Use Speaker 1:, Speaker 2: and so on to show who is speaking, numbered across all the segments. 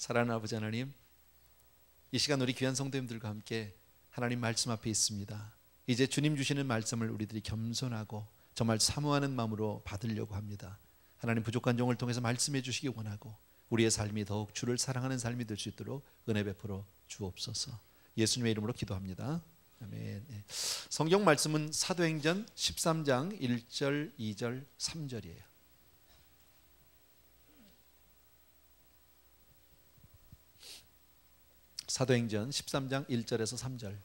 Speaker 1: 사랑하는 아버지 하나님, 이 시간 우리 귀한 성도님들과 함께 하나님 말씀 앞에 있습니다. 이제 주님 주시는 말씀을 우리들이 겸손하고 정말 사모하는 마음으로 받으려고 합니다. 하나님, 부족한 종을 통해서 말씀해 주시기 원하고 우리의 삶이 더욱 주를 사랑하는 삶이 될 수 있도록 은혜 베풀어 주옵소서. 예수님의 이름으로 기도합니다. 아멘. 성경 말씀은 사도행전 13장 1절, 2절, 3절이에요. 사도행전 13장 1절에서 3절.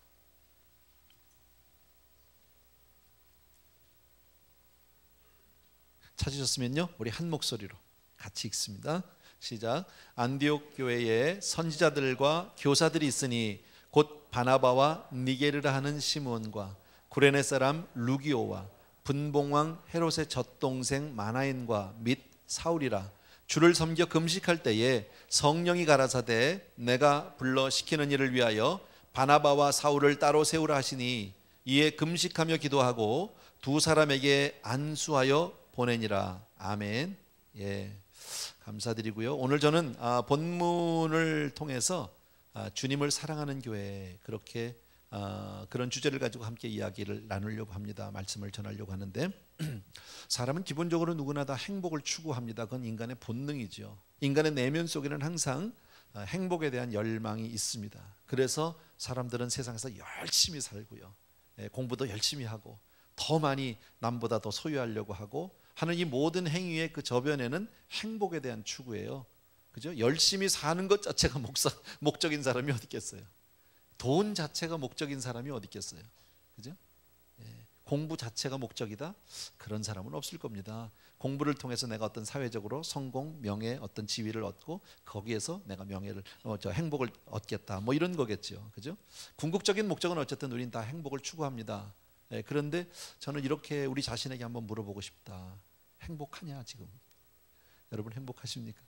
Speaker 1: 찾으셨으면요, 우리 한 목소리로 같이 읽습니다. 시작. 안디옥 교회에 선지자들과 교사들이 있으니 곧 바나바와 니게르라 하는 시몬과 구레네 사람 루기오와 분봉왕 헤롯의 젖동생 마나엔과 및 사울이라. 주를 섬겨 금식할 때에 성령이 가라사대 내가 불러 시키는 일을 위하여 바나바와 사울을 따로 세우라 하시니 이에 금식하며 기도하고 두 사람에게 안수하여 보내니라. 아멘. 예, 감사드리고요. 오늘 저는 본문을 통해서 주님을 사랑하는 교회, 그렇게 그런 주제를 가지고 함께 이야기를 나누려고 합니다. 말씀을 전하려고 하는데, 사람은 기본적으로 누구나 다 행복을 추구합니다. 그건 인간의 본능이죠. 인간의 내면 속에는 항상 행복에 대한 열망이 있습니다. 그래서 사람들은 세상에서 열심히 살고요, 공부도 열심히 하고 더 많이 남보다 더 소유하려고 하고 하는 이 모든 행위의 그 저변에는 행복에 대한 추구예요. 그죠? 열심히 사는 것 자체가 목적인 사람이 어디 있겠어요? 돈 자체가 목적인 사람이 어디 있겠어요? 그죠? 공부 자체가 목적이다? 그런 사람은 없을 겁니다. 공부를 통해서 내가 어떤 사회적으로 성공, 명예, 어떤 지위를 얻고 거기에서 내가 명예를, 행복을 얻겠다, 뭐 이런 거겠죠. 그죠? 궁극적인 목적은 어쨌든 우린 다 행복을 추구합니다. 그런데 저는 이렇게 우리 자신에게 한번 물어보고 싶다. 행복하냐 지금? 여러분 행복하십니까?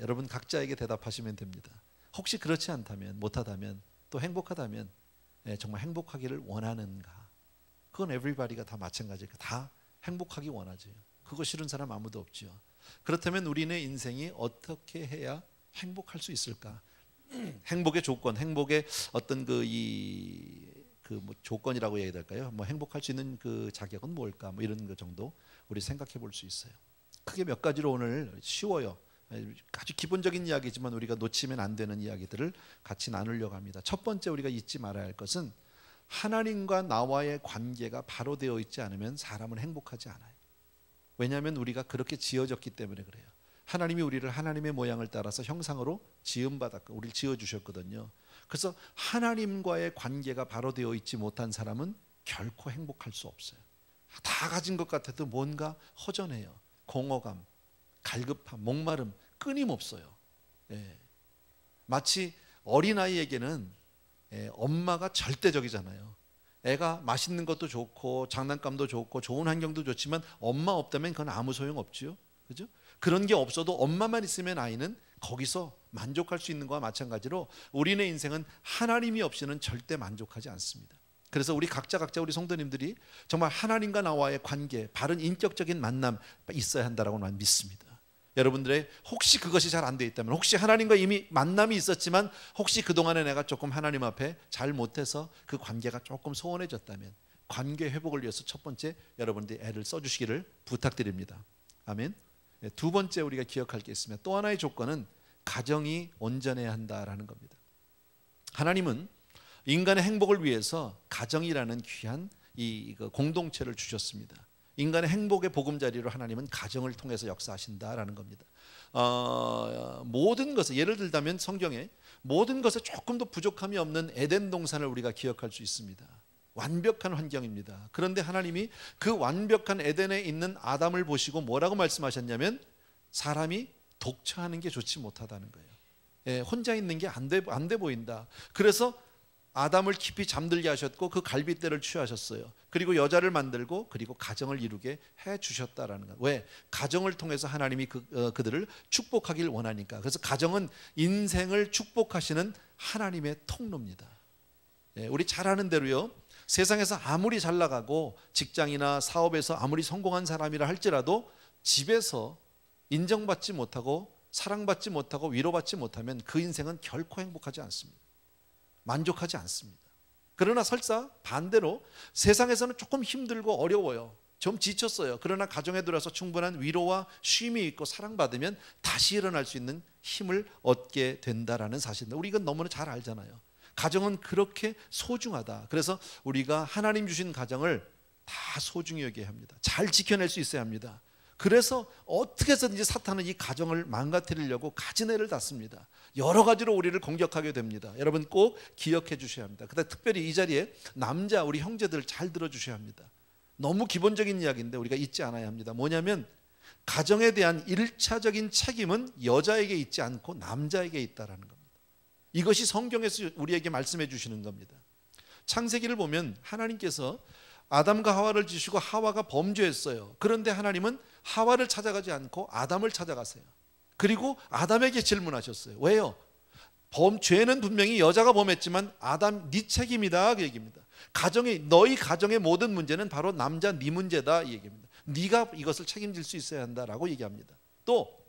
Speaker 1: 여러분 각자에게 대답하시면 됩니다. 혹시 그렇지 않다면, 못하다면, 또 행복하다면 정말 행복하기를 원하는가? 그건 everybody가 다 마찬가지니까 다 행복하기 원하죠. 그거 싫은 사람 아무도 없죠. 그렇다면 우리의 인생이 어떻게 해야 행복할 수 있을까? 행복의 조건, 행복의 어떤 뭐 조건이라고 해야 될까요? 뭐 행복할 수 있는 그 자격은 뭘까? 뭐 이런 거 정도 우리 생각해 볼 수 있어요. 크게 몇 가지로 오늘 쉬워요. 아주 기본적인 이야기지만 우리가 놓치면 안 되는 이야기들을 같이 나누려고 합니다. 첫 번째 우리가 잊지 말아야 할 것은 하나님과 나와의 관계가 바로 되어 있지 않으면 사람은 행복하지 않아요. 왜냐하면 우리가 그렇게 지어졌기 때문에 그래요. 하나님이 우리를 하나님의 모양을 따라서 형상으로 지음받았고 우리를 지어주셨거든요. 그래서 하나님과의 관계가 바로 되어 있지 못한 사람은 결코 행복할 수 없어요. 다 가진 것 같아도 뭔가 허전해요. 공허감, 갈급함, 목마름 끊임없어요. 마치 어린아이에게는 엄마가 절대적이잖아요. 애가 맛있는 것도 좋고 장난감도 좋고 좋은 환경도 좋지만 엄마 없다면 그건 아무 소용없지요. 그죠? 그런 게 없어도 엄마만 있으면 아이는 거기서 만족할 수 있는 것과 마찬가지로 우리의 인생은 하나님이 없이는 절대 만족하지 않습니다. 그래서 우리 각자 우리 성도님들이 정말 하나님과 나와의 관계, 바른 인격적인 만남 있어야 한다라고 난 믿습니다. 여러분들의 혹시 그것이 잘 안 돼 있다면, 혹시 하나님과 이미 만남이 있었지만 혹시 그동안에 내가 조금 하나님 앞에 잘 못해서 그 관계가 조금 소원해졌다면 관계 회복을 위해서 첫 번째 여러분들이 애를 써주시기를 부탁드립니다. 아멘. 두 번째 우리가 기억할 게 있으면 또 하나의 조건은 가정이 온전해야 한다라는 겁니다. 하나님은 인간의 행복을 위해서 가정이라는 귀한 이 공동체를 주셨습니다. 인간의 행복의 보금자리로 하나님은 가정을 통해서 역사하신다라는 겁니다. 모든 것을, 예를 들자면 성경에 모든 것에 조금 더 부족함이 없는 에덴 동산을 우리가 기억할 수 있습니다. 완벽한 환경입니다. 그런데 하나님이 그 완벽한 에덴에 있는 아담을 보시고 뭐라고 말씀하셨냐면 사람이 독처하는 게 좋지 못하다는 거예요. 혼자 있는 게 안 돼 보인다. 그래서 아담을 깊이 잠들게 하셨고 그 갈빗대를 취하셨어요. 그리고 여자를 만들고 그리고 가정을 이루게 해 주셨다라는 거예요. 왜? 가정을 통해서 하나님이 그들을 축복하길 원하니까. 그래서 가정은 인생을 축복하시는 하나님의 통로입니다. 우리 잘 아는 대로요, 세상에서 아무리 잘 나가고 직장이나 사업에서 아무리 성공한 사람이라 할지라도 집에서 인정받지 못하고 사랑받지 못하고 위로받지 못하면 그 인생은 결코 행복하지 않습니다. 만족하지 않습니다. 그러나 설사 반대로 세상에서는 조금 힘들고 어려워요. 좀 지쳤어요. 그러나 가정에 들어서 충분한 위로와 쉼이 있고 사랑받으면 다시 일어날 수 있는 힘을 얻게 된다라는 사실인데, 우리 이건 너무나 잘 알잖아요. 가정은 그렇게 소중하다. 그래서 우리가 하나님 주신 가정을 다 소중히 여겨야 합니다. 잘 지켜낼 수 있어야 합니다. 그래서 어떻게 해서든지 사탄은 이 가정을 망가뜨리려고 가지내를 닫습니다. 여러 가지로 우리를 공격하게 됩니다. 여러분 꼭 기억해 주셔야 합니다. 그다음 특별히 이 자리에 남자 우리 형제들 잘 들어주셔야 합니다. 너무 기본적인 이야기인데 우리가 잊지 않아야 합니다. 뭐냐면 가정에 대한 1차적인 책임은 여자에게 있지 않고 남자에게 있다라는 겁니다. 이것이 성경에서 우리에게 말씀해 주시는 겁니다. 창세기를 보면 하나님께서 아담과 하와를 지으시고 하와가 범죄했어요. 그런데 하나님은 하와를 찾아가지 않고 아담을 찾아가세요. 그리고 아담에게 질문하셨어요. 왜요? 죄는 분명히 여자가 범했지만 아담 네 책임이다 그 얘기입니다. 너희 가정의 모든 문제는 바로 남자 네 문제다 이 얘기입니다. 네가 이것을 책임질 수 있어야 한다라고 얘기합니다. 또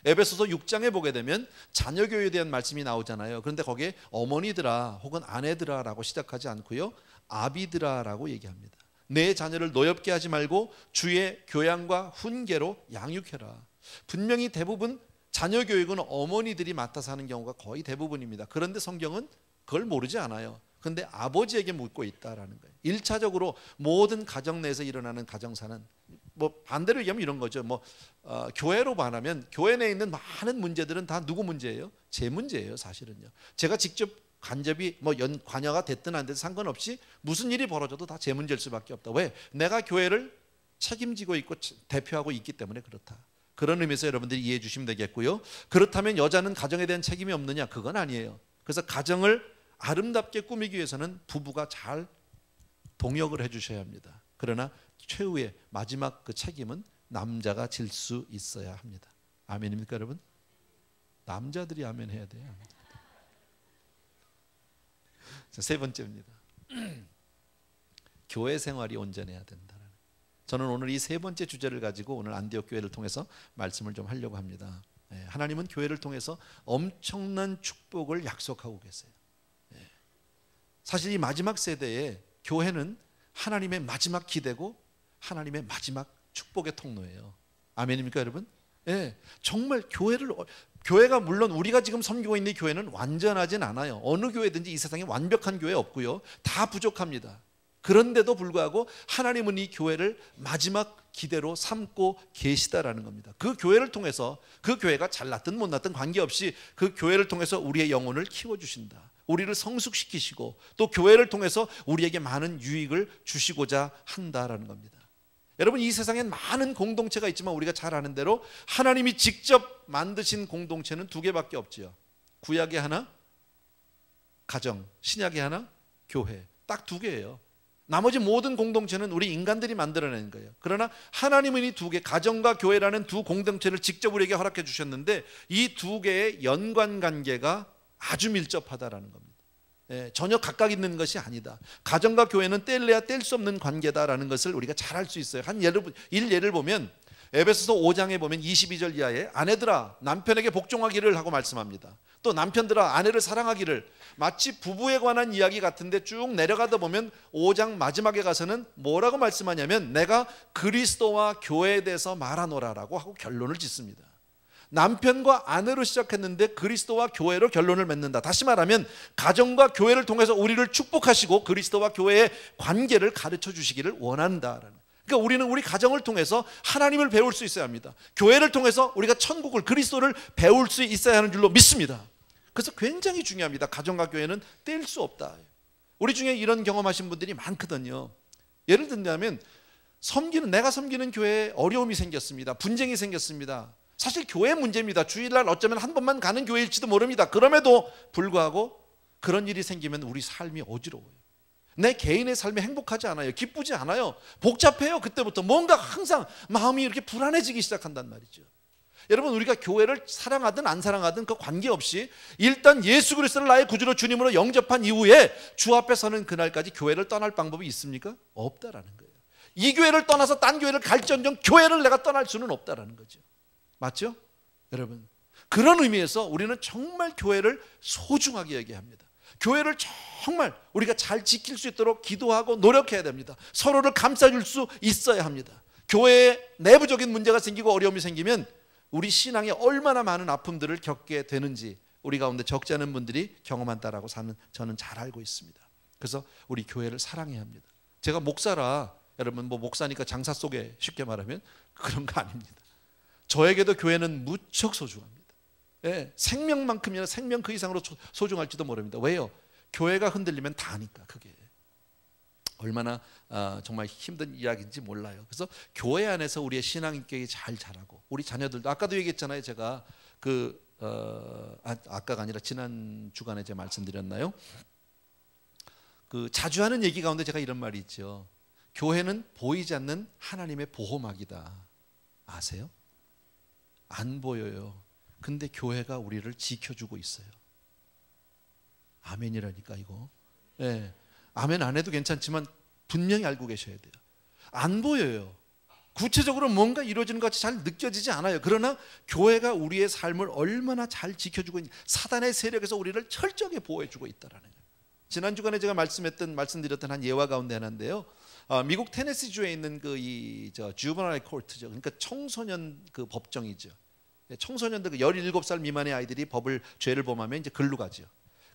Speaker 1: 에베소서 6장에 보게 되면 자녀교회에 대한 말씀이 나오잖아요. 그런데 거기에 어머니들아 혹은 아내들아라고 시작하지 않고요, 아비들아라고 얘기합니다. 내 자녀를 노엽게 하지 말고 주의 교양과 훈계로 양육해라. 분명히 대부분 자녀 교육은 어머니들이 맡아서 하는 경우가 거의 대부분입니다. 그런데 성경은 그걸 모르지 않아요. 그런데 아버지에게 묻고 있다라는 거예요. 1차적으로 모든 가정 내에서 일어나는 가정사는 반대로 얘기하면 이런 거죠. 교회로 말하면 교회 내에 있는 많은 문제들은 다 누구 문제예요? 제 문제예요, 사실은요. 제가 직접 간접이 관여가 됐든 안 됐든 상관없이 무슨 일이 벌어져도 다 제 문제일 수밖에 없다. 왜? 내가 교회를 책임지고 있고 대표하고 있기 때문에 그렇다. 그런 의미에서 여러분들이 이해해 주시면 되겠고요. 그렇다면 여자는 가정에 대한 책임이 없느냐? 그건 아니에요. 그래서 가정을 아름답게 꾸미기 위해서는 부부가 잘 동역을 해 주셔야 합니다. 그러나 최후의 마지막 그 책임은 남자가 질 수 있어야 합니다. 아멘입니까 여러분? 남자들이 아멘 해야 돼요. 자, 세 번째입니다. 교회 생활이 온전해야 된다. 저는 오늘 이 세 번째 주제를 가지고 오늘 안디옥 교회를 통해서 말씀을 좀 하려고 합니다. 하나님은 교회를 통해서 엄청난 축복을 약속하고 계세요. 사실 이 마지막 세대에 교회는 하나님의 마지막 기대고 하나님의 마지막 축복의 통로예요. 아멘입니까 여러분? 정말 교회가 물론 우리가 지금 섬기고 있는 교회는 완전하진 않아요. 어느 교회든지 이 세상에 완벽한 교회 없고요. 다 부족합니다. 그런데도 불구하고 하나님은 이 교회를 마지막 기대로 삼고 계시다라는 겁니다. 그 교회를 통해서 그 교회가 잘났든 못났든 관계없이 그 교회를 통해서 우리의 영혼을 키워주신다. 우리를 성숙시키시고 또 교회를 통해서 우리에게 많은 유익을 주시고자 한다라는 겁니다. 여러분 이 세상엔 많은 공동체가 있지만 우리가 잘 아는 대로 하나님이 직접 만드신 공동체는 두 개밖에 없지요. 구약의 하나, 가정, 신약의 하나, 교회. 딱 두 개예요. 나머지 모든 공동체는 우리 인간들이 만들어낸 거예요. 그러나 하나님은 이 두 개, 가정과 교회라는 두 공동체를 직접 우리에게 허락해 주셨는데 이 두 개의 연관관계가 아주 밀접하다라는 겁니다. 전혀 각각 있는 것이 아니다. 가정과 교회는 뗄래야 뗄 수 없는 관계다라는 것을 우리가 잘 알 수 있어요. 예를 보면 에베소서 5장에 보면 22절 이하에 아내들아 남편에게 복종하기를 하고 말씀합니다. 또 남편들아 아내를 사랑하기를, 마치 부부에 관한 이야기 같은데 쭉 내려가다 보면 5장 마지막에 가서는 뭐라고 말씀하냐면 내가 그리스도와 교회에 대해서 말하노라라고 하고 결론을 짓습니다. 남편과 아내로 시작했는데 그리스도와 교회로 결론을 맺는다. 다시 말하면 가정과 교회를 통해서 우리를 축복하시고 그리스도와 교회의 관계를 가르쳐 주시기를 원한다라는. 그러니까 우리는 우리 가정을 통해서 하나님을 배울 수 있어야 합니다. 교회를 통해서 우리가 천국을, 그리스도를 배울 수 있어야 하는 줄로 믿습니다. 그래서 굉장히 중요합니다. 가정과 교회는 뗄 수 없다. 우리 중에 이런 경험하신 분들이 많거든요. 예를 든다면 내가 섬기는 교회에 어려움이 생겼습니다. 분쟁이 생겼습니다. 사실 교회 문제입니다. 주일날 어쩌면 한 번만 가는 교회일지도 모릅니다. 그럼에도 불구하고 그런 일이 생기면 우리 삶이 어지러워요. 내 개인의 삶이 행복하지 않아요. 기쁘지 않아요. 복잡해요. 그때부터 뭔가 항상 마음이 이렇게 불안해지기 시작한단 말이죠. 여러분 우리가 교회를 사랑하든 안 사랑하든 그 관계없이 일단 예수 그리스도를 나의 구주로 주님으로 영접한 이후에 주 앞에 서는 그날까지 교회를 떠날 방법이 있습니까? 없다라는 거예요. 이 교회를 떠나서 딴 교회를 갈지언정 교회를 내가 떠날 수는 없다라는 거죠. 맞죠? 여러분 그런 의미에서 우리는 정말 교회를 소중하게 여겨야 합니다. 교회를 정말 우리가 잘 지킬 수 있도록 기도하고 노력해야 됩니다. 서로를 감싸줄 수 있어야 합니다. 교회에 내부적인 문제가 생기고 어려움이 생기면 우리 신앙에 얼마나 많은 아픔들을 겪게 되는지 우리 가운데 적지 않은 분들이 경험한다라고 저는 잘 알고 있습니다. 그래서 우리 교회를 사랑해야 합니다. 제가 목사라, 여러분 뭐 목사니까 장사 속에 쉽게 말하면 그런 거 아닙니다. 저에게도 교회는 무척 소중합니다. 예, 생명만큼이나 생명 그 이상으로 소중할지도 모릅니다. 왜요? 교회가 흔들리면 다니까. 그게 얼마나 정말 힘든 이야기인지 몰라요. 그래서 교회 안에서 우리의 신앙 인격이 잘 자라고, 우리 자녀들도 아까도 얘기했잖아요. 제가 아까가 아니라 지난 주간에 제가 말씀드렸나요? 자주 하는 얘기 가운데 제가 이런 말이 있죠. 교회는 보이지 않는 하나님의 보호막이다. 아세요? 안 보여요. 근데 교회가 우리를 지켜주고 있어요. 아멘이라니까 이거. 예, 아멘 안 해도 괜찮지만 분명히 알고 계셔야 돼요. 안 보여요. 구체적으로 뭔가 이루어지는 것 같이 잘 느껴지지 않아요. 그러나 교회가 우리의 삶을 얼마나 잘 지켜주고 있는지, 사단의 세력에서 우리를 철저하게 보호해주고 있다라는 거예요. 지난 주간에 제가 말씀드렸던 한 예화 가운데 하나인데요. 미국 테네시주에 있는 주버나일 코트죠. 그러니까 청소년 법정이죠. 청소년들 17살 미만의 아이들이 죄를 범하면 이제 글로 가죠.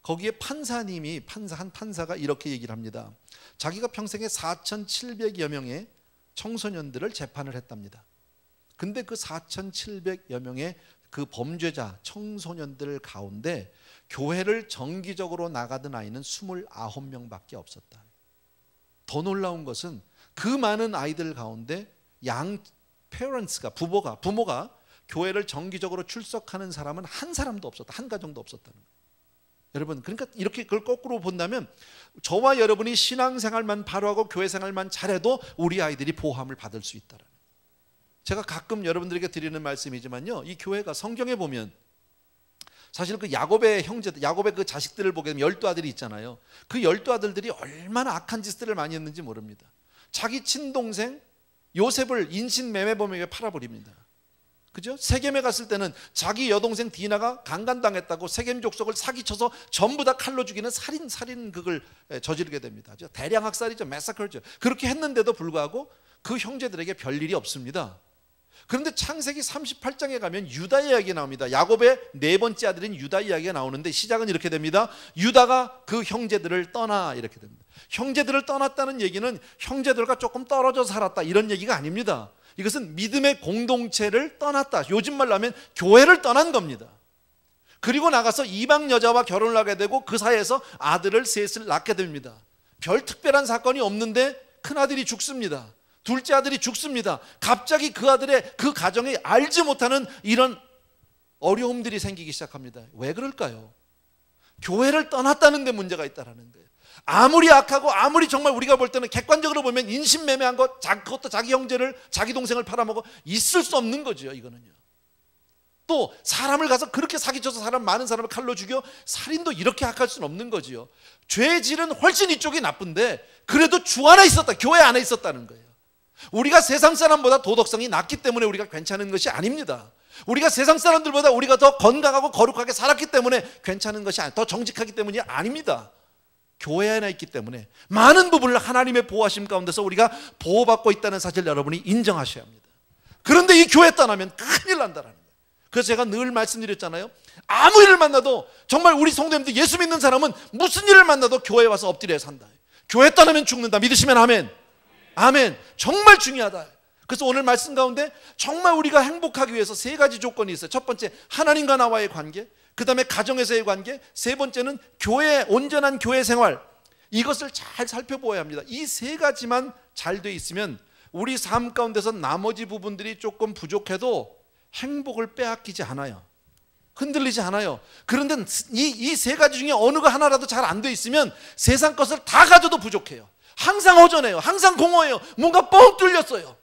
Speaker 1: 거기에 한 판사가 이렇게 얘기를 합니다. 자기가 평생에 4,700여 명의 청소년들을 재판을 했답니다. 근데 그 4,700여 명의 그 범죄자 청소년들 가운데 교회를 정기적으로 나가던 아이는 29명밖에 없었다. 더 놀라운 것은 그 많은 아이들 가운데 부모가 교회를 정기적으로 출석하는 사람은 한 사람도 없었다. 한 가정도 없었다는 거예요. 여러분, 그러니까 이렇게 그걸 거꾸로 본다면 저와 여러분이 신앙생활만 바로 하고 교회생활만 잘해도 우리 아이들이 보호함을 받을 수 있다는 거예요. 제가 가끔 여러분들에게 드리는 말씀이지만요, 이 교회가 성경에 보면 사실 야곱의 그 자식들을 보게 되면 12아들이 있잖아요. 그 12아들들이 얼마나 악한 짓들을 많이 했는지 모릅니다. 자기 친동생 요셉을 인신매매범에게 팔아버립니다. 그죠? 세겜에 갔을 때는 자기 여동생 디나가 강간당했다고 세겜 족속을 사기쳐서 전부 다 칼로 죽이는 살인 그걸 저지르게 됩니다. 대량 학살이죠. 매사커죠. 그렇게 했는데도 불구하고 그 형제들에게 별일이 없습니다. 그런데 창세기 38장에 가면 유다 이야기가 나옵니다. 야곱의 네 번째 아들인 유다 이야기가 나오는데 시작은 이렇게 됩니다. 유다가 그 형제들을 떠나, 이렇게 됩니다. 형제들을 떠났다는 얘기는 형제들과 조금 떨어져 살았다 이런 얘기가 아닙니다. 이것은 믿음의 공동체를 떠났다. 요즘 말로 하면 교회를 떠난 겁니다. 그리고 나가서 이방 여자와 결혼을 하게 되고 그 사이에서 아들을 셋을 낳게 됩니다. 별 특별한 사건이 없는데 큰아들이 죽습니다. 둘째 아들이 죽습니다. 갑자기 그 가정에 알지 못하는 이런 어려움들이 생기기 시작합니다. 왜 그럴까요? 교회를 떠났다는 데 문제가 있다는 거예요. 아무리 악하고 아무리 정말 우리가 볼 때는 객관적으로 보면 인신매매한 것, 그것도 자기 형제를, 자기 동생을 팔아먹어 있을 수 없는 거죠. 이거는요. 또 사람을 가서 그렇게 사기쳐서 많은 사람을 칼로 죽여 살인도 이렇게 악할 수는 없는 거지요. 죄의 질은 훨씬 이쪽이 나쁜데 그래도 주 안에 있었다, 교회 안에 있었다는 거예요. 우리가 세상 사람보다 도덕성이 낮기 때문에 우리가 괜찮은 것이 아닙니다. 우리가 세상 사람들보다 우리가 더 건강하고 거룩하게 살았기 때문에 괜찮은 것이 더 정직하기 때문이 아닙니다. 교회 안에 있기 때문에 많은 부분을 하나님의 보호하심 가운데서 우리가 보호받고 있다는 사실을 여러분이 인정하셔야 합니다. 그런데 이 교회 떠나면 큰일 난다는 거예요. 그래서 제가 늘 말씀드렸잖아요. 아무 일을 만나도, 정말 우리 성도님들 예수 믿는 사람은 무슨 일을 만나도 교회에 와서 엎드려야 산다. 교회 떠나면 죽는다. 믿으시면 아멘. 아멘. 정말 중요하다. 그래서 오늘 말씀 가운데 정말 우리가 행복하기 위해서 세 가지 조건이 있어요. 첫 번째, 하나님과 나와의 관계, 그 다음에 가정에서의 관계, 세 번째는 온전한 교회 생활. 이것을 잘 살펴보아야 합니다. 이 세 가지만 잘 돼 있으면 우리 삶 가운데서 나머지 부분들이 조금 부족해도 행복을 빼앗기지 않아요. 흔들리지 않아요. 그런데 이 세 가지 중에 어느 거 하나라도 잘 안 돼 있으면 세상 것을 다 가져도 부족해요. 항상 허전해요. 항상 공허해요. 뭔가 뻥 뚫렸어요.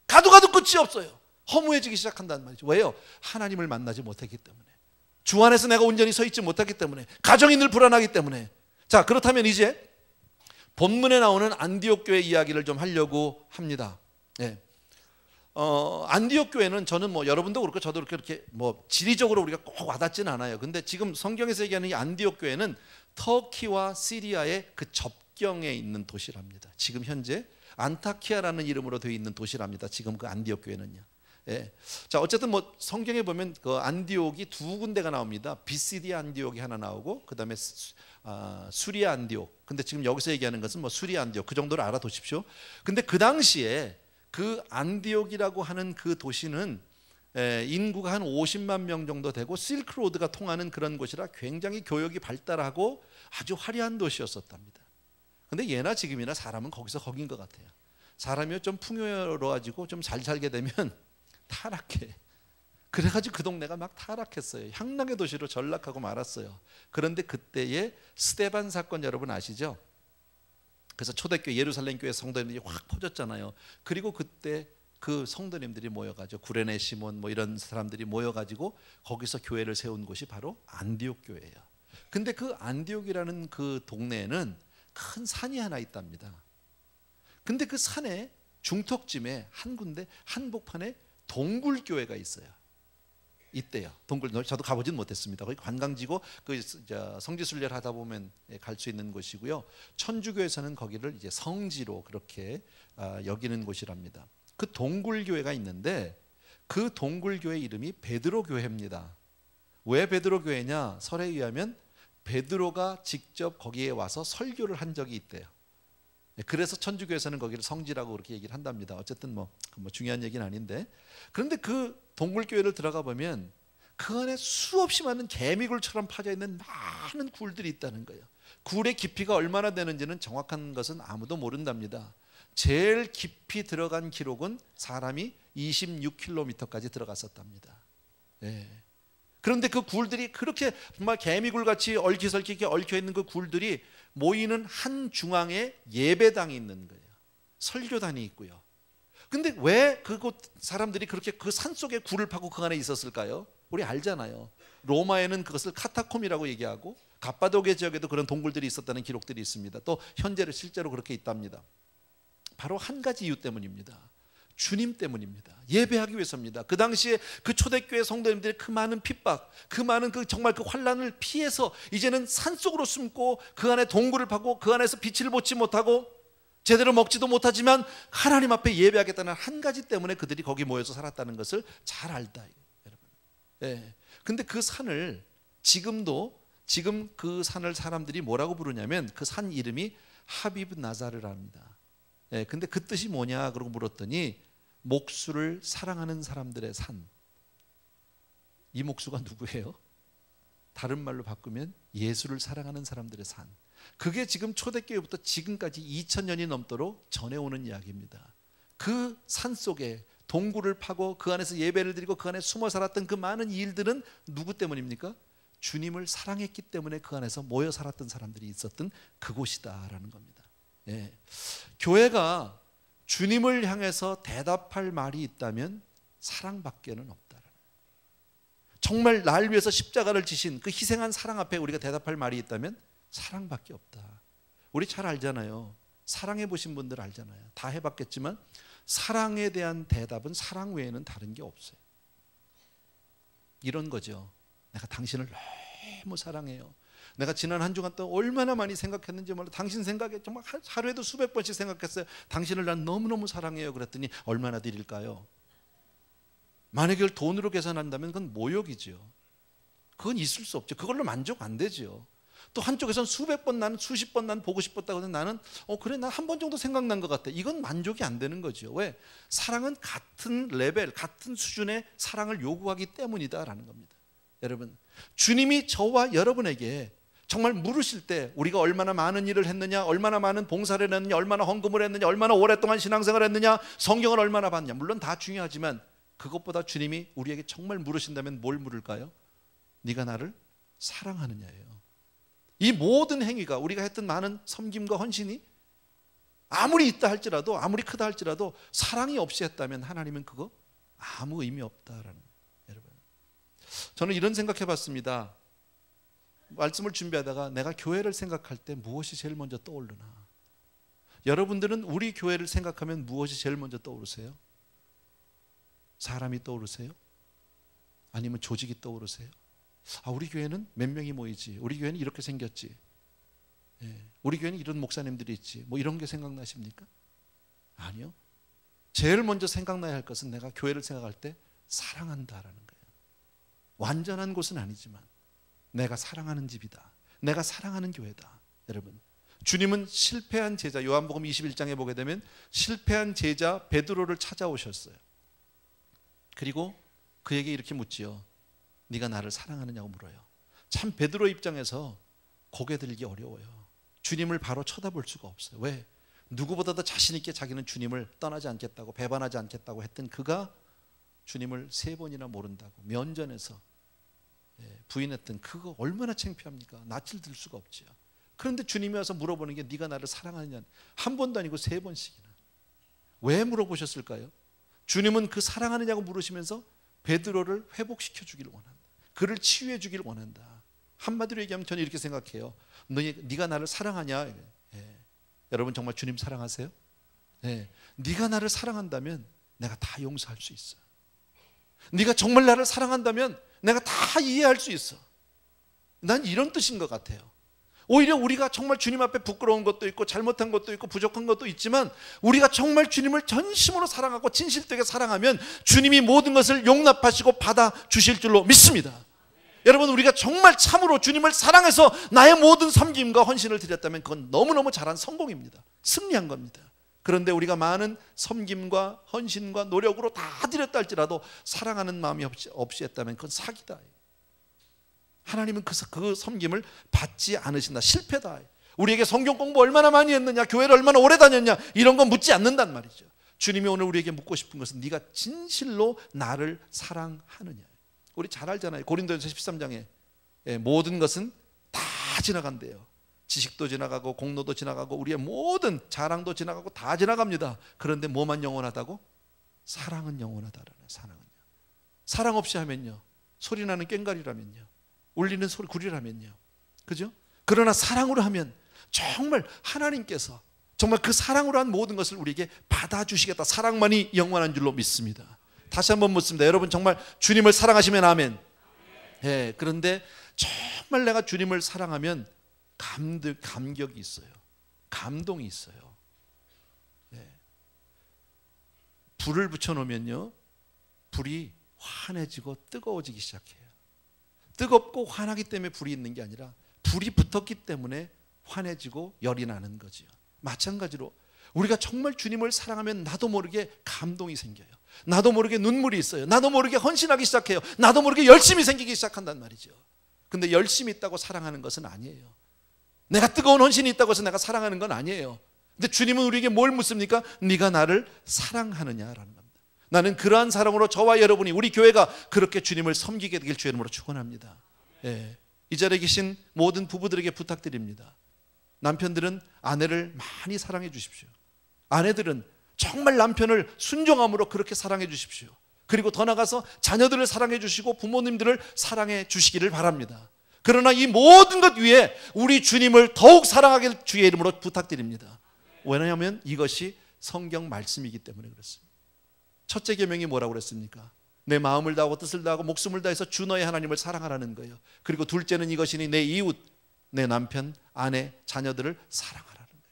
Speaker 1: 가도 끝이 없어요. 허무해지기 시작한다는 말이죠. 왜요? 하나님을 만나지 못했기 때문에, 주 안에서 내가 온전히 서 있지 못했기 때문에, 가정이 늘 불안하기 때문에. 자, 그렇다면 이제 본문에 나오는 안디옥 교회 이야기를 좀 하려고 합니다. 예. 안디옥 교회는 저는 뭐 여러분도 그렇고 저도 그렇게 뭐 지리적으로 우리가 꼭 와닿지는 않아요. 근데 지금 성경에서 얘기하는 이 안디옥 교회는 터키와 시리아의 그 접경에 있는 도시랍니다. 지금 현재 안타키아라는 이름으로 되어 있는 도시랍니다. 지금 그 안디옥 교회는요. 예. 자, 어쨌든 뭐 성경에 보면 그 안디옥이 두 군데가 나옵니다. 비시디아 안디옥이 하나 나오고 그다음에 수리아 안디옥. 근데 지금 여기서 얘기하는 것은 뭐 수리아 안디옥 그 정도로 알아두십시오. 근데 그 당시에 그 안디옥이라고 하는 그 도시는 인구가 한 50만 명 정도 되고 실크로드가 통하는 그런 곳이라 굉장히 교역이 발달하고 아주 화려한 도시였었답니다. 근데 예나 지금이나 사람은 거기서 거긴 것 같아요. 사람이 좀 풍요로워지고 좀 잘 살게 되면 타락해. 그래가지고 그 동네가 막 타락했어요. 향락의 도시로 전락하고 말았어요. 그런데 그때의 스데반 사건 여러분 아시죠? 그래서 초대교회 예루살렘 교회 성도님들이 확 퍼졌잖아요. 그리고 그때 그 성도님들이 모여가지고 구레네 시몬 뭐 이런 사람들이 모여가지고 거기서 교회를 세운 곳이 바로 안디옥 교회예요. 근데 그 안디옥이라는 그 동네에는 큰 산이 하나 있답니다. 근데 그 산에 중턱짐에 한 군데 한복판에 동굴교회가 있어요. 있대요. 동굴 저도 가보진 못했습니다. 거기 관광지고 그 성지순례를 하다 보면 갈 수 있는 곳이고요. 천주교에서는 거기를 이제 성지로 그렇게 여기는 곳이랍니다. 그 동굴교회가 있는데 그 동굴교회 이름이 베드로 교회입니다. 왜 베드로 교회냐? 설에 의하면 베드로가 직접 거기에 와서 설교를 한 적이 있대요. 그래서 천주교에서는 거기를 성지라고 그렇게 얘기를 한답니다. 어쨌든 뭐 중요한 얘기는 아닌데, 그런데 그 동굴교회를 들어가 보면 그 안에 수없이 많은 개미굴처럼 파져 있는 많은 굴들이 있다는 거예요. 굴의 깊이가 얼마나 되는지는 정확한 것은 아무도 모른답니다. 제일 깊이 들어간 기록은 사람이 26km까지 들어갔었답니다. 예. 그런데 그 굴들이 그렇게 정말 개미굴같이 얽히설키게 얽혀있는 그 굴들이 모이는 한 중앙에 예배당이 있는 거예요. 설교단이 있고요. 근데 왜 그곳 사람들이 그렇게 그 산속에 굴을 파고 그 안에 있었을까요? 우리 알잖아요. 로마에는 그것을 카타콤이라고 얘기하고 갑바도게 지역에도 그런 동굴들이 있었다는 기록들이 있습니다. 또 현재로 실제로 그렇게 있답니다. 바로 한 가지 이유 때문입니다. 주님 때문입니다. 예배하기 위해서입니다. 그 당시에 그 초대교회 성도님들의 그 많은 핍박, 그 많은 그 정말 그 환란을 피해서 이제는 산속으로 숨고 그 안에 동굴을 파고 그 안에서 빛을 보지 못하고 제대로 먹지도 못하지만 하나님 앞에 예배하겠다는 한 가지 때문에 그들이 거기 모여서 살았다는 것을 잘 알다, 여러분. 예. 근데 그 산을 지금 그 산을 사람들이 뭐라고 부르냐면 그 산 이름이 하비브 나자르랍니다. 예. 근데 그 뜻이 뭐냐 그러고 물었더니 목수를 사랑하는 사람들의 산. 이 목수가 누구예요? 다른 말로 바꾸면 예수를 사랑하는 사람들의 산. 그게 지금 초대교회부터 지금까지 2000년이 넘도록 전해오는 이야기입니다. 그 산 속에 동굴을 파고 그 안에서 예배를 드리고 그 안에 숨어 살았던 그 많은 일들은 누구 때문입니까? 주님을 사랑했기 때문에 그 안에서 모여 살았던 사람들이 있었던 그곳이다라는 겁니다. 예. 교회가 주님을 향해서 대답할 말이 있다면 사랑밖에는 없다라는. 정말 날 위해서 십자가를 지신 그 희생한 사랑 앞에 우리가 대답할 말이 있다면 사랑밖에 없다. 우리 잘 알잖아요. 사랑해 보신 분들 알잖아요. 다 해봤겠지만 사랑에 대한 대답은 사랑 외에는 다른 게 없어요. 이런 거죠. 내가 당신을 너무 사랑해요. 내가 지난 한 주간 동안 얼마나 많이 생각했는지 몰라. 당신 생각에 정말 하루에도 수백 번씩 생각했어요. 당신을 난 너무너무 사랑해요. 그랬더니 얼마나 드릴까요? 만약에 그걸 돈으로 계산한다면 그건 모욕이죠. 그건 있을 수 없죠. 그걸로 만족 안 되죠. 또 한쪽에서는 수백 번 나는 수십 번 난 보고 싶었다고 하는데 나는 그래 난 한 번 정도 생각난 것 같아. 이건 만족이 안 되는 거죠. 왜? 사랑은 같은 레벨, 같은 수준의 사랑을 요구하기 때문이다라는 겁니다. 여러분, 주님이 저와 여러분에게 정말 물으실 때 우리가 얼마나 많은 일을 했느냐, 얼마나 많은 봉사를 했느냐, 얼마나 헌금을 했느냐, 얼마나 오랫동안 신앙생활을 했느냐, 성경을 얼마나 봤냐, 물론 다 중요하지만 그것보다 주님이 우리에게 정말 물으신다면 뭘 물을까요? 네가 나를 사랑하느냐예요. 이 모든 행위가 우리가 했던 많은 섬김과 헌신이 아무리 있다 할지라도, 아무리 크다 할지라도 사랑이 없이 했다면 하나님은 그거 아무 의미 없다라는. 여러분, 저는 이런 생각해 봤습니다. 말씀을 준비하다가 내가 교회를 생각할 때 무엇이 제일 먼저 떠오르나? 여러분들은 우리 교회를 생각하면 무엇이 제일 먼저 떠오르세요? 사람이 떠오르세요? 아니면 조직이 떠오르세요? 우리 교회는 몇 명이 모이지, 우리 교회는 이렇게 생겼지, 우리 교회는 이런 목사님들이 있지, 뭐 이런 게 생각나십니까? 아니요. 제일 먼저 생각나야 할 것은 내가 교회를 생각할 때 사랑한다라는 거예요. 완전한 곳은 아니지만 내가 사랑하는 집이다, 내가 사랑하는 교회다. 여러분, 주님은 실패한 제자, 요한복음 21장에 보게 되면 실패한 제자 베드로를 찾아오셨어요. 그리고 그에게 이렇게 묻지요. 네가 나를 사랑하느냐고 물어요. 참 베드로 입장에서 고개 들기 어려워요. 주님을 바로 쳐다볼 수가 없어요. 왜? 누구보다도 자신 있게 자기는 주님을 떠나지 않겠다고, 배반하지 않겠다고 했던 그가 주님을 3번이나 모른다고 면전에서 부인했던 그거 얼마나 창피합니까? 낯을 들 수가 없지요. 그런데 주님이 와서 물어보는 게 네가 나를 사랑하느냐, 한 번도 아니고 3번씩이나. 왜 물어보셨을까요? 주님은 그 사랑하느냐고 물으시면서 베드로를 회복시켜 주기를 원한다. 그를 치유해 주기를 원한다. 한마디로 얘기하면 저는 이렇게 생각해요. 네가 나를 사랑하냐? 여러분 정말 주님 사랑하세요? 네가 나를 사랑한다면 내가 다 용서할 수 있어. 네가 정말 나를 사랑한다면 내가 다 이해할 수 있어. 난 이런 뜻인 것 같아요. 오히려 우리가 정말 주님 앞에 부끄러운 것도 있고 잘못한 것도 있고 부족한 것도 있지만 우리가 정말 주님을 전심으로 사랑하고 진실되게 사랑하면 주님이 모든 것을 용납하시고 받아주실 줄로 믿습니다. 여러분, 우리가 정말 참으로 주님을 사랑해서 나의 모든 섬김과 헌신을 드렸다면 그건 너무너무 잘한 성공입니다. 승리한 겁니다. 그런데 우리가 많은 섬김과 헌신과 노력으로 다 드렸다 할지라도 사랑하는 마음이 없이 했다면 그건 사기다. 하나님은 그 섬김을 받지 않으신다. 실패다. 우리에게 성경 공부 얼마나 많이 했느냐, 교회를 얼마나 오래 다녔냐, 이런 건 묻지 않는단 말이죠. 주님이 오늘 우리에게 묻고 싶은 것은 네가 진실로 나를 사랑하느냐. 우리 잘 알잖아요. 고린도전서 13장에 모든 것은 다 지나간대요. 지식도 지나가고 공로도 지나가고 우리의 모든 자랑도 지나가고 다 지나갑니다. 그런데 뭐만 영원하다고? 사랑은 영원하다라는. 사랑 없이 하면요, 소리나는 꽹과리라면요, 울리는 소리 구리라면요, 그죠? 그러나 사랑으로 하면 정말 하나님께서 정말 그 사랑으로 한 모든 것을 우리에게 받아주시겠다. 사랑만이 영원한 줄로 믿습니다. 다시 한번 묻습니다. 여러분 정말 주님을 사랑하시면 아멘. 그런데 정말 내가 주님을 사랑하면 감격이 있어요. 감동이 있어요. 불을 붙여놓으면요, 불이 환해지고 뜨거워지기 시작해요. 뜨겁고 환하기 때문에 불이 있는 게 아니라 불이 붙었기 때문에 환해지고 열이 나는 거지요. 마찬가지로 우리가 정말 주님을 사랑하면 나도 모르게 감동이 생겨요. 나도 모르게 눈물이 있어요. 나도 모르게 헌신하기 시작해요. 나도 모르게 열심이 생기기 시작한단 말이죠. 근데 열심이 있다고 사랑하는 것은 아니에요. 내가 뜨거운 헌신이 있다고 해서 내가 사랑하는 건 아니에요. 근데 주님은 우리에게 뭘 묻습니까? 네가 나를 사랑하느냐라는 겁니다. 나는 그러한 사랑으로 저와 여러분이, 우리 교회가 그렇게 주님을 섬기게 되길 주의 이름으로 축원합니다. 이 자리에 계신 모든 부부들에게 부탁드립니다. 남편들은 아내를 많이 사랑해 주십시오. 아내들은 정말 남편을 순종함으로 그렇게 사랑해 주십시오. 그리고 더 나아가서 자녀들을 사랑해 주시고 부모님들을 사랑해 주시기를 바랍니다. 그러나 이 모든 것 위에 우리 주님을 더욱 사랑하게 주의 이름으로 부탁드립니다. 왜냐하면 이것이 성경 말씀이기 때문에 그렇습니다. 첫째 계명이 뭐라고 그랬습니까? 내 마음을 다하고 뜻을 다하고 목숨을 다해서 주 너의 하나님을 사랑하라는 거예요. 그리고 둘째는 이것이니 내 이웃, 내 남편, 아내, 자녀들을 사랑하라는 거예요.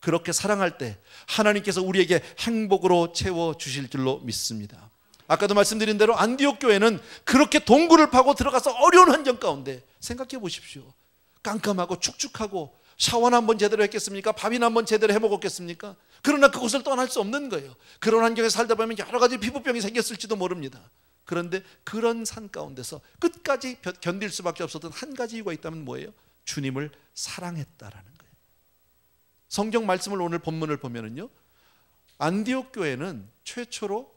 Speaker 1: 그렇게 사랑할 때 하나님께서 우리에게 행복으로 채워주실 줄로 믿습니다. 아까도 말씀드린 대로 안디옥 교회는 그렇게 동굴을 파고 들어가서 어려운 환경 가운데, 생각해 보십시오. 깜깜하고 축축하고 샤워나 한번 제대로 했겠습니까? 밥이나 한번 제대로 해 먹었겠습니까? 그러나 그곳을 떠날 수 없는 거예요. 그런 환경에 살다 보면 여러 가지 피부병이 생겼을지도 모릅니다. 그런데 그런 산 가운데서 끝까지 견딜 수밖에 없었던 한 가지 이유가 있다면 뭐예요? 주님을 사랑했다라는 거예요. 성경 말씀을 오늘 본문을 보면은요, 안디옥 교회는 최초로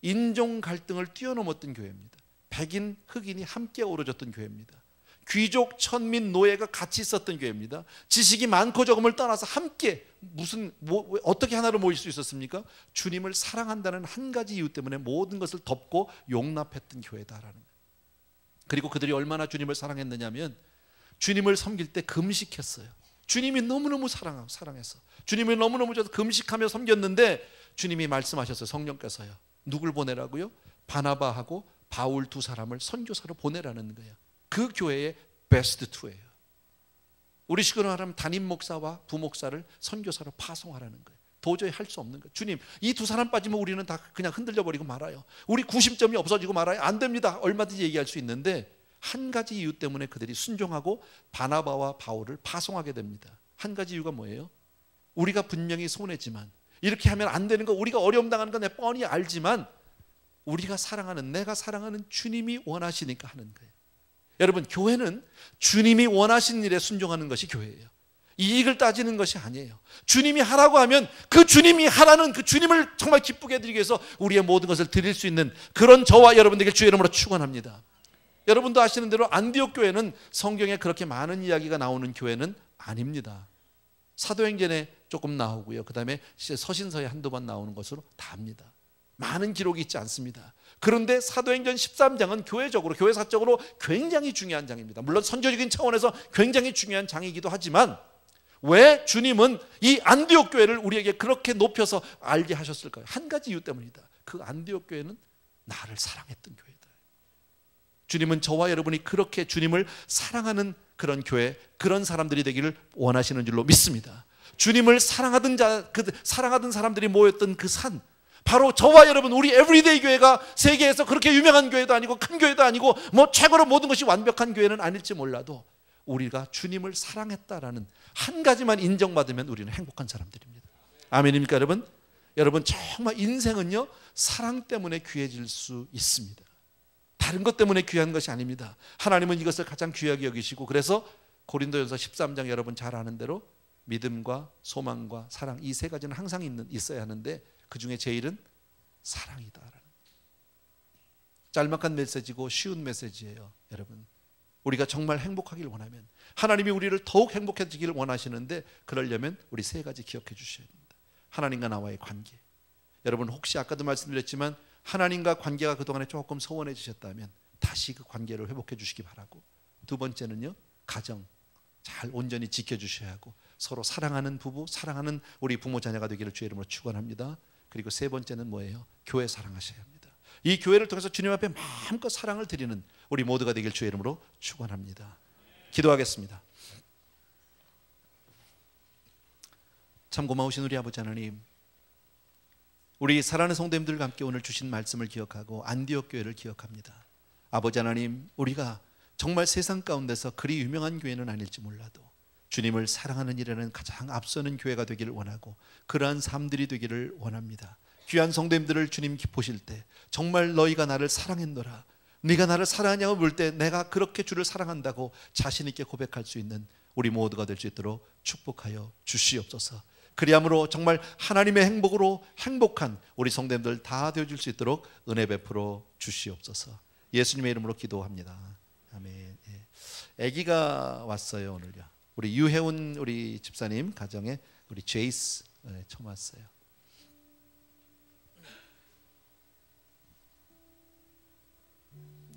Speaker 1: 인종 갈등을 뛰어넘었던 교회입니다. 백인, 흑인이 함께 어우러졌던 교회입니다. 귀족, 천민, 노예가 같이 있었던 교회입니다. 지식이 많고 적음을 떠나서 함께 어떻게 하나로 모일 수 있었습니까? 주님을 사랑한다는 한 가지 이유 때문에 모든 것을 덮고 용납했던 교회다라는 거예요. 그리고 그들이 얼마나 주님을 사랑했느냐면 주님을 섬길 때 금식했어요. 주님이 너무너무 사랑해서 주님이 너무너무 금식하며 섬겼는데 주님이 말씀하셨어요. 성령께서요. 누굴 보내라고요? 바나바하고 바울 두 사람을 선교사로 보내라는 거예요. 그 교회의 베스트 투예요. 우리 식으로 말하면 담임 목사와 부목사를 선교사로 파송하라는 거예요. 도저히 할 수 없는 거예요. 주님, 이 두 사람 빠지면 우리는 다 그냥 흔들려 버리고 말아요. 우리 구심점이 없어지고 말아요. 안 됩니다. 얼마든지 얘기할 수 있는데 한 가지 이유 때문에 그들이 순종하고 바나바와 바울을 파송하게 됩니다. 한 가지 이유가 뭐예요? 우리가 분명히 손해지만, 이렇게 하면 안 되는 거, 우리가 어려움 당하는 거 내가 뻔히 알지만 우리가 사랑하는, 내가 사랑하는 주님이 원하시니까 하는 거예요. 여러분, 교회는 주님이 원하시는 일에 순종하는 것이 교회예요. 이익을 따지는 것이 아니에요. 주님이 하라고 하면 그 주님이 하라는 그 주님을 정말 기쁘게 해드리기 위해서 우리의 모든 것을 드릴 수 있는 그런 저와 여러분들에게 주의 이름으로 축원합니다. 여러분도 아시는 대로 안디옥 교회는 성경에 그렇게 많은 이야기가 나오는 교회는 아닙니다. 사도행전에 조금 나오고요. 그 다음에 서신서에 한두 번 나오는 것으로 다 합니다. 많은 기록이 있지 않습니다. 그런데 사도행전 13장은 교회적으로, 교회사적으로 굉장히 중요한 장입니다. 물론 선교적인 차원에서 굉장히 중요한 장이기도 하지만 왜 주님은 이 안디옥 교회를 우리에게 그렇게 높여서 알게 하셨을까요? 한 가지 이유 때문이다. 그 안디옥 교회는 나를 사랑했던 교회다. 주님은 저와 여러분이 그렇게 주님을 사랑하는 그런 교회, 그런 사람들이 되기를 원하시는 줄로 믿습니다. 주님을 사랑하던 사랑하던 사람들이 모였던 그 산, 바로 저와 여러분, 우리 에브리데이 교회가 세계에서 그렇게 유명한 교회도 아니고 큰 교회도 아니고 뭐 최고로 모든 것이 완벽한 교회는 아닐지 몰라도 우리가 주님을 사랑했다라는 한 가지만 인정받으면 우리는 행복한 사람들입니다. 아멘입니까 여러분? 여러분, 정말 인생은요, 사랑 때문에 귀해질 수 있습니다. 다른 것 때문에 귀한 것이 아닙니다. 하나님은 이것을 가장 귀하게 여기시고, 그래서 고린도전서 13장 여러분 잘 아는 대로 믿음과 소망과 사랑, 이 세 가지는 항상 있어야 하는데 그 중에 제일은 사랑이다. 짤막한 메시지고 쉬운 메시지예요. 여러분, 우리가 정말 행복하길 원하면, 하나님이 우리를 더욱 행복해지기를 원하시는데, 그러려면 우리 세 가지 기억해 주셔야 됩니다. 하나님과 나와의 관계. 여러분, 혹시 아까도 말씀드렸지만 하나님과 관계가 그동안에 조금 소원해지셨다면 다시 그 관계를 회복해 주시기 바라고, 두 번째는요, 가정 잘 온전히 지켜주셔야 하고, 서로 사랑하는 부부, 사랑하는 우리 부모 자녀가 되기를 주의 이름으로 축원합니다. 그리고 세 번째는 뭐예요? 교회 사랑하셔야 합니다. 이 교회를 통해서 주님 앞에 마음껏 사랑을 드리는 우리 모두가 되길 주의 이름으로 축원합니다. 기도하겠습니다. 참 고마우신 우리 아버지 하나님, 우리 사랑하는 성도님들과 함께 오늘 주신 말씀을 기억하고 안디옥 교회를 기억합니다. 아버지 하나님, 우리가 정말 세상 가운데서 그리 유명한 교회는 아닐지 몰라도 주님을 사랑하는 일에는 가장 앞서는 교회가 되기를 원하고, 그러한 삶들이 되기를 원합니다. 귀한 성도님들을 주님 보실 때 정말 너희가 나를 사랑했노라, 네가 나를 사랑하냐고 물 때 내가 그렇게 주를 사랑한다고 자신 있게 고백할 수 있는 우리 모두가 될 수 있도록 축복하여 주시옵소서. 그리함으로 정말 하나님의 행복으로 행복한 우리 성도님들 다 되어줄 수 있도록 은혜 베풀어 주시옵소서. 예수님의 이름으로 기도합니다. 아멘. 아기가 왔어요. 오늘요. 우리 유혜운 우리 집사님 가정에 우리 제이스 처음 왔어요.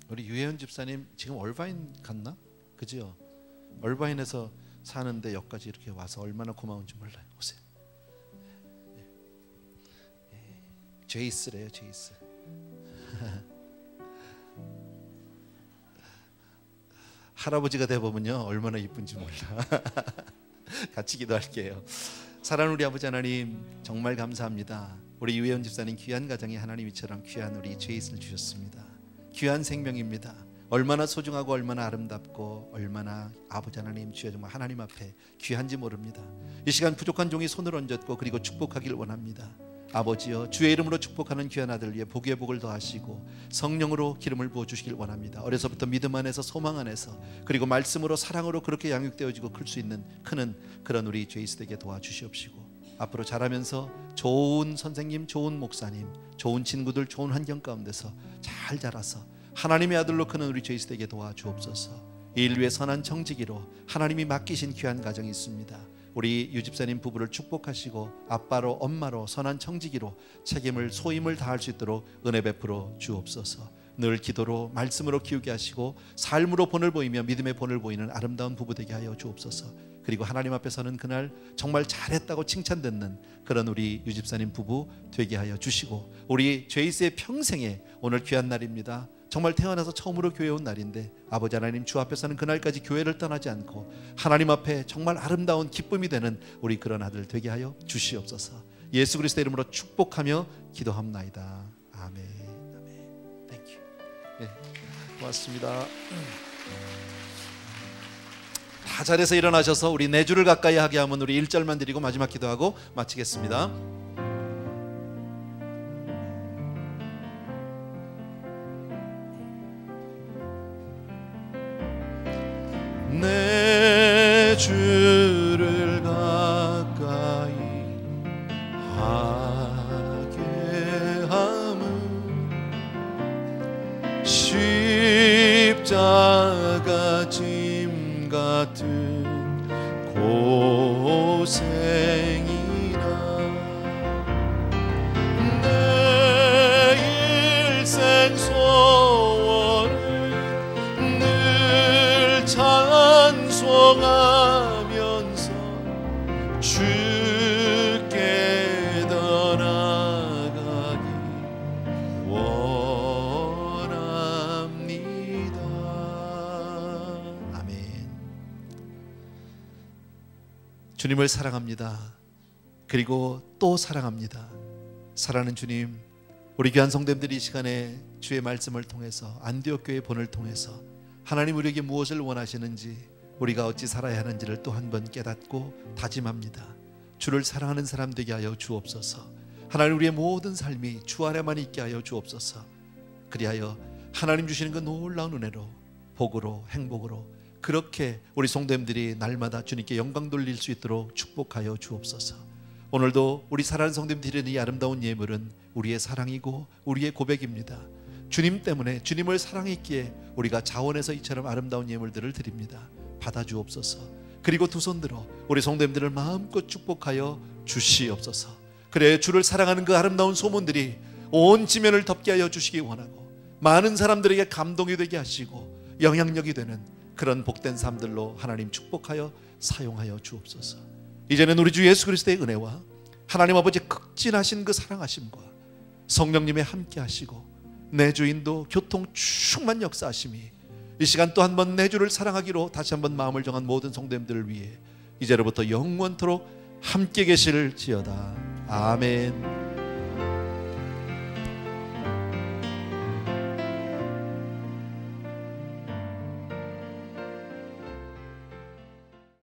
Speaker 1: 우리 유혜운 집사님 지금 얼바인 갔나? 그죠? 얼바인에서 사는데 여기까지 이렇게 와서 얼마나 고마운지 몰라요. 오세요. 제이스래요, 제이스. 할아버지가 돼보면요 얼마나 이쁜지 몰라. 같이 기도할게요. 사랑하는 우리 아버지 하나님, 정말 감사합니다. 우리 유혜원 집사님 귀한 가정에 하나님 이처럼 귀한 우리 제이스를 주셨습니다. 귀한 생명입니다. 얼마나 소중하고 얼마나 아름답고 얼마나 아버지 하나님, 주여 정말 하나님 앞에 귀한지 모릅니다. 이 시간 부족한 종이 손을 얹었고 그리고 축복하기를 원합니다. 아버지여, 주의 이름으로 축복하는 귀한 아들 위에 복의 복을 더하시고 성령으로 기름을 부어주시길 원합니다. 어려서부터 믿음 안에서 소망 안에서 그리고 말씀으로 사랑으로 그렇게 양육되어지고 클 수 있는 크는 그런 우리 제이스에게 도와주시옵시고, 앞으로 자라면서 좋은 선생님, 좋은 목사님, 좋은 친구들, 좋은 환경 가운데서 잘 자라서 하나님의 아들로 크는 우리 제이스에게 도와주옵소서. 이 일 위해 선한 청지기로 하나님이 맡기신 귀한 가정이 있습니다. 우리 유집사님 부부를 축복하시고 아빠로 엄마로 선한 청지기로 책임을 소임을 다할 수 있도록 은혜 베풀어 주옵소서. 늘 기도로 말씀으로 키우게 하시고 삶으로 본을 보이며 믿음의 본을 보이는 아름다운 부부 되게 하여 주옵소서. 그리고 하나님 앞에서는 그날 정말 잘했다고 칭찬듣는 그런 우리 유집사님 부부 되게 하여 주시고, 우리 죄이스의 평생에 오늘 귀한 날입니다. 정말 태어나서 처음으로 교회 온 날인데 아버지 하나님 주 앞에서는 그날까지 교회를 떠나지 않고 하나님 앞에 정말 아름다운 기쁨이 되는 우리 그런 아들 되게 하여 주시옵소서. 예수 그리스도의 이름으로 축복하며 기도합나이다. 아멘. 아멘. 땡큐. 네, 고맙습니다. 다 잘해서 일어나셔서 우리 내 주를 가까이 하게 하면 우리 1절만 드리고 마지막 기도하고 마치겠습니다. 내 주를 가까이 하게 함은 십자가 짐 같은 고생이나 내 일생 소원을 늘 찬송하면서 주께 더 나아가기 원합니다. 아멘. 주님을 사랑합니다. 그리고 또 사랑합니다. 사랑하는 주님, 우리 귀한 성도님들이 이 시간에 주의 말씀을 통해서 안디옥 교회 본을 통해서 하나님 우리에게 무엇을 원하시는지, 우리가 어찌 살아야 하는지를 또 한 번 깨닫고 다짐합니다. 주를 사랑하는 사람 되게 하여 주옵소서. 하나님 우리의 모든 삶이 주 안에만 있게 하여 주옵소서. 그리하여 하나님 주시는 그 놀라운 은혜로, 복으로, 행복으로 그렇게 우리 성도님들이 날마다 주님께 영광 돌릴 수 있도록 축복하여 주옵소서. 오늘도 우리 사랑하는 성도님 드리는 이 아름다운 예물은 우리의 사랑이고 우리의 고백입니다. 주님 때문에, 주님을 사랑했기에 우리가 자원해서 이처럼 아름다운 예물들을 드립니다. 받아주옵소서. 그리고 두 손 들어 우리 성도님들을 마음껏 축복하여 주시옵소서. 그래 주를 사랑하는 그 아름다운 소문들이 온 지면을 덮게 하여 주시기 원하고, 많은 사람들에게 감동이 되게 하시고 영향력이 되는 그런 복된 삶들로 하나님 축복하여 사용하여 주옵소서. 이제는 우리 주 예수 그리스도의 은혜와 하나님 아버지 극진하신 그 사랑하심과 성령님의 함께 하시고 내 주인도 교통 충만 역사하심이 이 시간 또 한 번 내 주를 사랑하기로 다시 한번 마음을 정한 모든 성도님들을 위해 이제로부터 영원토록 함께 계실지어다. 아멘.